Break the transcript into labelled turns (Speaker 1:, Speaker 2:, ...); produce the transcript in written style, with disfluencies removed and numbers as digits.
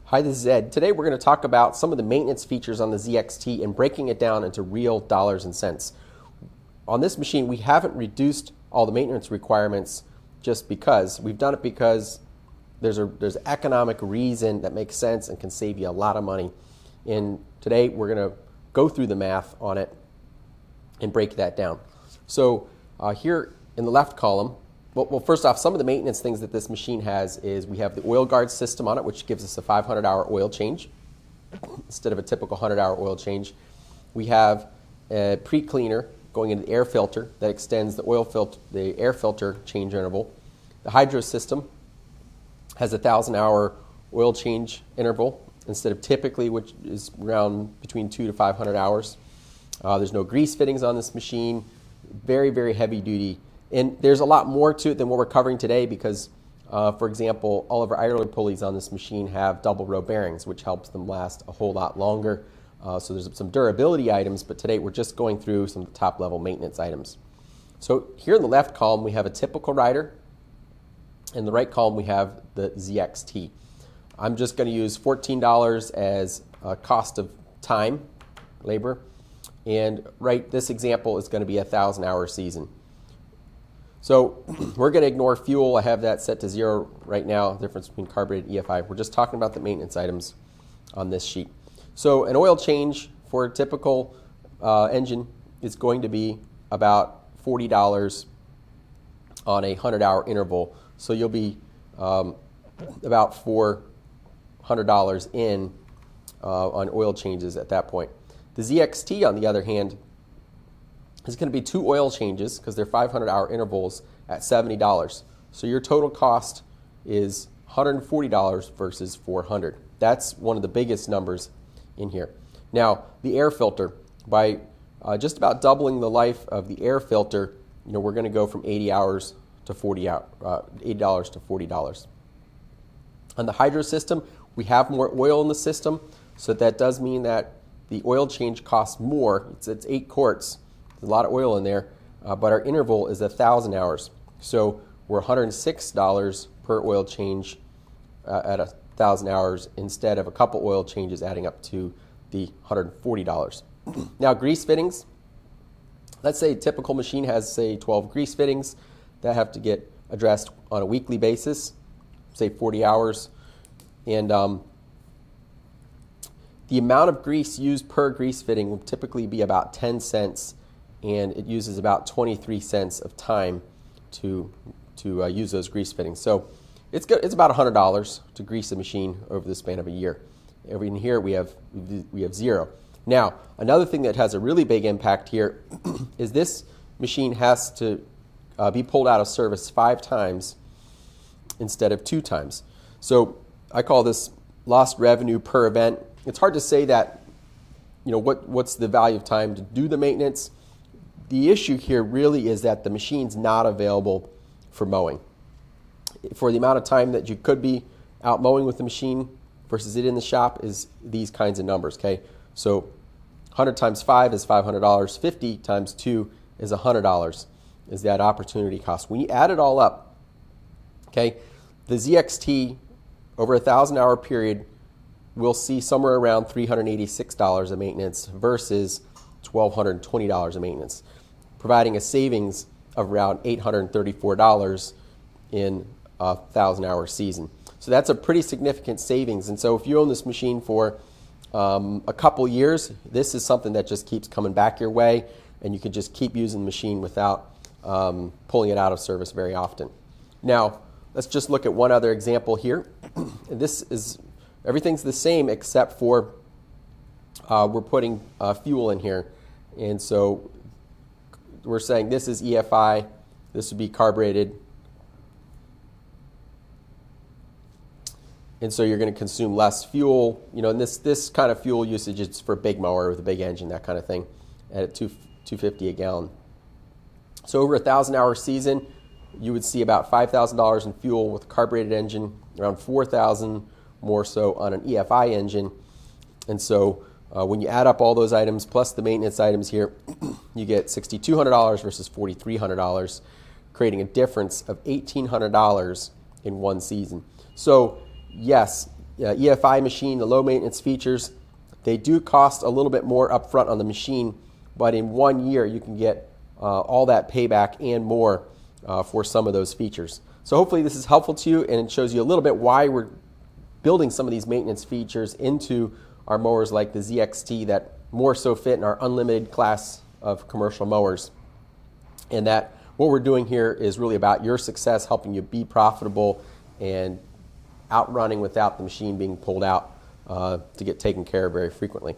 Speaker 1: Hi, this is Ed. Today we're going to talk about some of the maintenance features on the ZXT and breaking it down into real dollars and cents. On this machine, we haven't reduced all the maintenance requirements just because. We've done it because there's an economic reason that makes sense and can save you a lot of money. And today we're going to go through the math on it and break that down. So here in the left column, well, first off, some of the maintenance things that this machine has is we have the oil guard system on it, which gives us a 500-hour oil change instead of a typical 100-hour oil change. We have a pre-cleaner going into the air filter that extends the air filter change interval. The hydro system has a 1,000-hour oil change interval instead of typically, which is around between 200 to 500 hours. There's no grease fittings on this machine. Very, very heavy duty. And there's a lot more to it than what we're covering today because, for example, all of our idler pulleys on this machine have double row bearings, which helps them last a whole lot longer. So there's some durability items, but today we're just going through some top level maintenance items. So here in the left column, we have a typical rider. In the right column, we have the ZXT. I'm just going to use $14 as a cost of time, labor. And this example is going to be a 1,000-hour season. So we're going to ignore fuel. I have that set to 0 right now, difference between carbureted and EFI. We're just talking about the maintenance items on this sheet. So an oil change for a typical engine is going to be about $40 on a 100-hour interval. So you'll be about $400 in on oil changes at that point. The ZXT, on the other hand, is going to be 2 oil changes because they're 500-hour intervals at $70. So your total cost is $140 versus $400. That's one of the biggest numbers in here. Now, the air filter, by just about doubling the life of the air filter, we're going to go from $80 to $40. On the hydro system, we have more oil in the system, so that does mean that the oil change costs more. It's 8 quarts. There's a lot of oil in there, but our interval is 1,000 hours. So we're $106 per oil change at 1,000 hours instead of a couple oil changes adding up to the $140. Now, grease fittings. Let's say a typical machine has, say, 12 grease fittings that have to get addressed on a weekly basis, say 40 hours. And the amount of grease used per grease fitting will typically be about 10 cents, and it uses about 23 cents of time to use those grease fittings. So it's about $100 to grease a machine over the span of a year. In here we have 0. Now, another thing that has a really big impact here is this machine has to be pulled out of service 5 times instead of 2 times. So I call this lost revenue per event. It's hard to say that, what's the value of time to do the maintenance. The issue here really is that the machine's not available for mowing. For the amount of time that you could be out mowing with the machine versus it in the shop is these kinds of numbers, okay? So 100 times 5 is $500. 50 times 2 is $100 is that opportunity cost. When you add it all up, okay, the ZXT over a 1,000-hour period we'll see somewhere around $386 of maintenance versus $1,220 of maintenance, providing a savings of around $834 in a 1,000-hour season. So that's a pretty significant savings. And so if you own this machine for a couple years, this is something that just keeps coming back your way, and you can just keep using the machine without pulling it out of service very often. Now, let's just look at one other example here. Everything's the same except for we're putting fuel in here. And so we're saying this is EFI, this would be carbureted. And so you're going to consume less fuel. And this kind of fuel usage is for big mower with a big engine, that kind of thing, at $2.50 a gallon. So over a 1,000-hour season, you would see about $5,000 in fuel with a carbureted engine, around $4,000 more so on an EFI engine. And so when you add up all those items plus the maintenance items here, you get $6,200 versus $4,300, creating a difference of $1,800 in one season. So yes, EFI machine, the low maintenance features, they do cost a little bit more upfront on the machine, but in 1 year you can get all that payback and more for some of those features. So hopefully this is helpful to you, and it shows you a little bit why we're building some of these maintenance features into our mowers like the ZXT that more so fit in our unlimited class of commercial mowers. And that what we're doing here is really about your success, helping you be profitable and outrunning without the machine being pulled out to get taken care of very frequently.